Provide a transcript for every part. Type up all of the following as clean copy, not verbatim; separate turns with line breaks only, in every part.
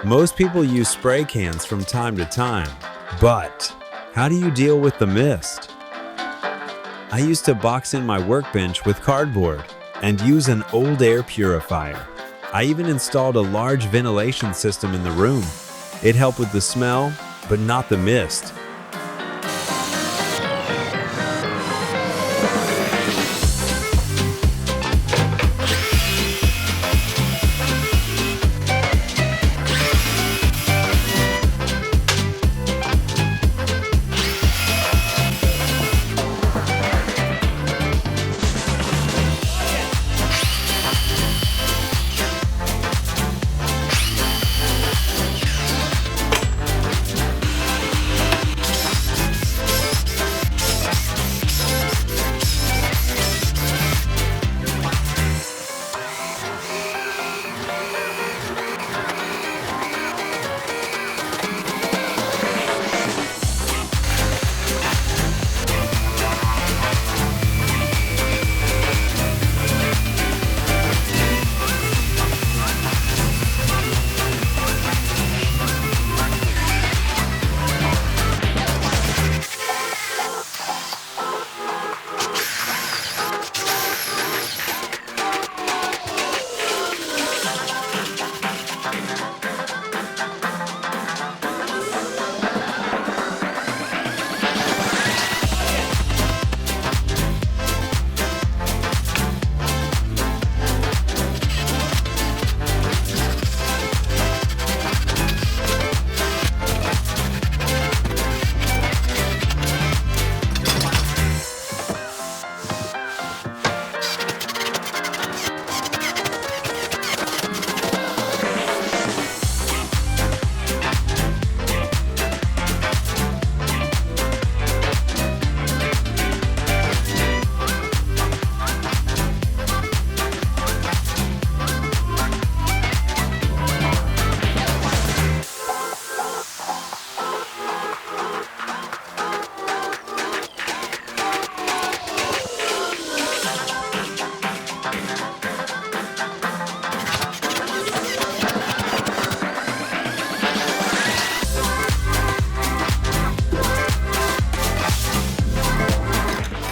Most people use spray cans from time to time, but how do you deal with the mist? I used to box in my workbench with cardboard and use an old air purifier. I even installed a large ventilation system in the room. It helped with the smell, but not the mist.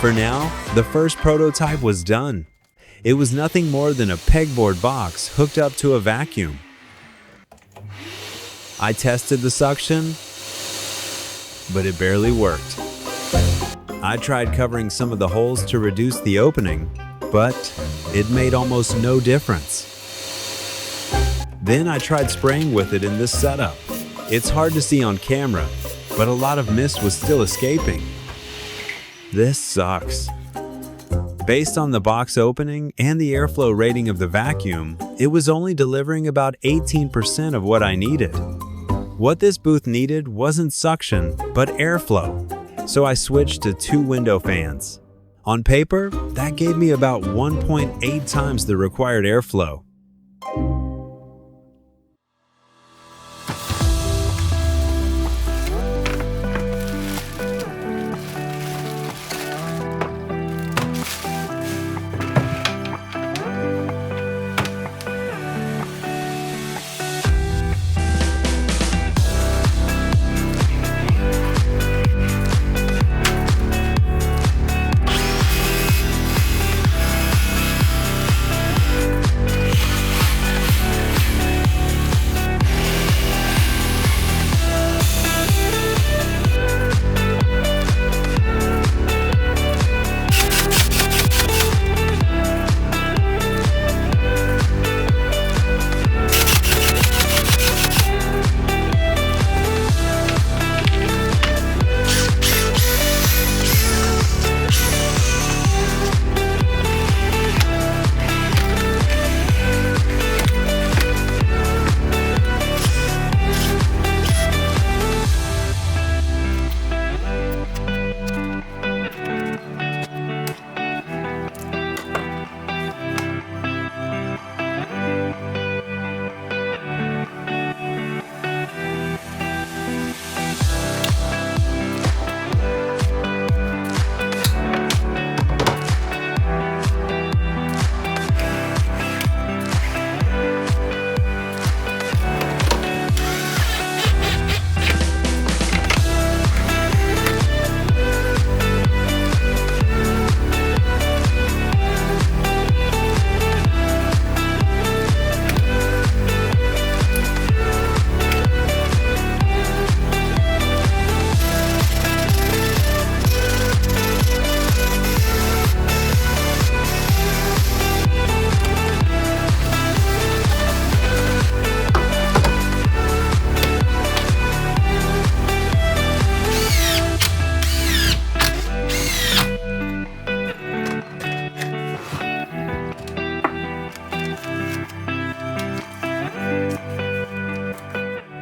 For now, the first prototype was done. It was nothing more than a pegboard box hooked up to a vacuum. I tested the suction, but it barely worked. I tried covering some of the holes to reduce the opening, but it made almost no difference. Then I tried spraying with it in this setup. It's hard to see on camera, but a lot of mist was still escaping. This sucks. Based on the box opening and the airflow rating of the vacuum, it was only delivering about 18% of what I needed. What this booth needed wasn't suction, but airflow, so I switched to 2 window fans. On paper, that gave me about 1.8 times the required airflow.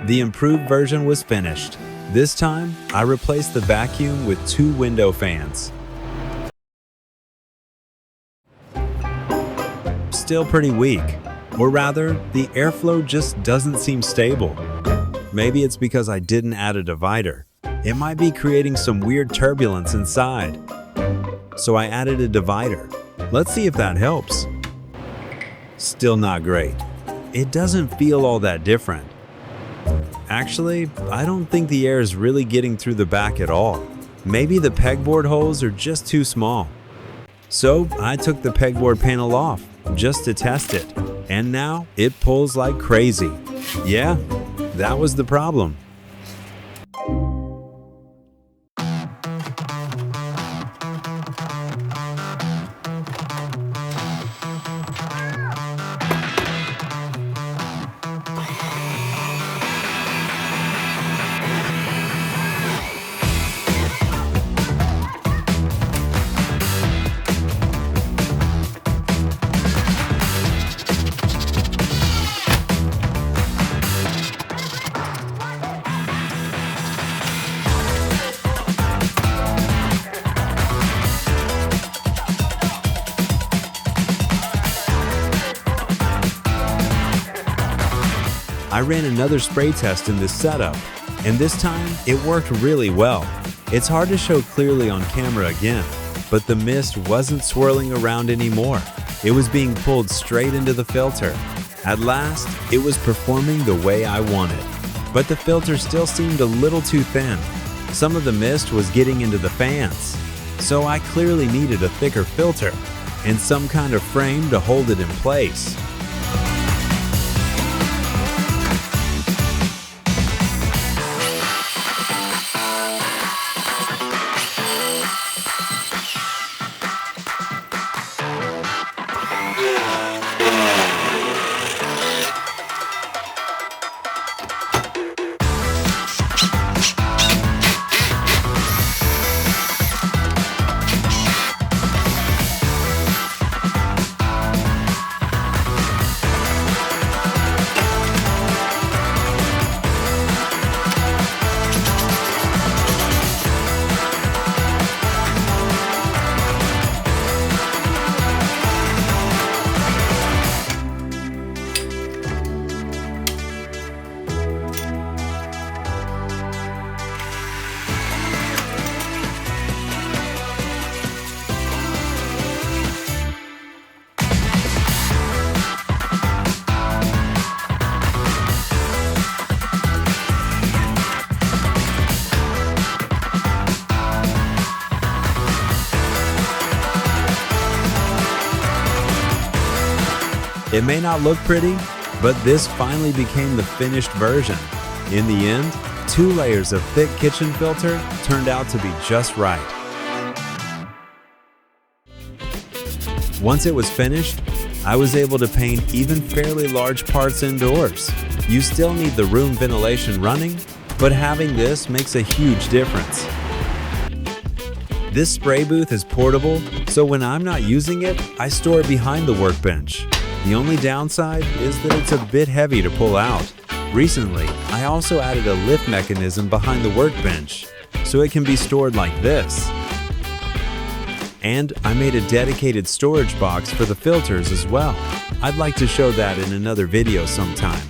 The improved version was finished. This time, I replaced the vacuum with 2 window fans. Still pretty weak, or rather, the airflow just doesn't seem stable. Maybe it's because I didn't add a divider. It might be creating some weird turbulence inside. So I added a divider. Let's see if that helps. Still not great. It doesn't feel all that different. Actually, I don't think the air is really getting through the back at all. Maybe the pegboard holes are just too small. So I took the pegboard panel off just to test it, and now it pulls like crazy. Yeah, that was the problem. I ran another spray test in this setup, and this time it worked really well. It's hard to show clearly on camera again, but the mist wasn't swirling around anymore. It was being pulled straight into the filter. At last, it was performing the way I wanted, but the filter still seemed a little too thin. Some of the mist was getting into the fans, so I clearly needed a thicker filter and some kind of frame to hold it in place. It may not look pretty, but this finally became the finished version. In the end, 2 layers of thick kitchen filter turned out to be just right. Once it was finished, I was able to paint even fairly large parts indoors. You still need the room ventilation running, but having this makes a huge difference. This spray booth is portable, so when I'm not using it, I store it behind the workbench. The only downside is that it's a bit heavy to pull out. Recently, I also added a lift mechanism behind the workbench, so it can be stored like this. And I made a dedicated storage box for the filters as well. I'd like to show that in another video sometime.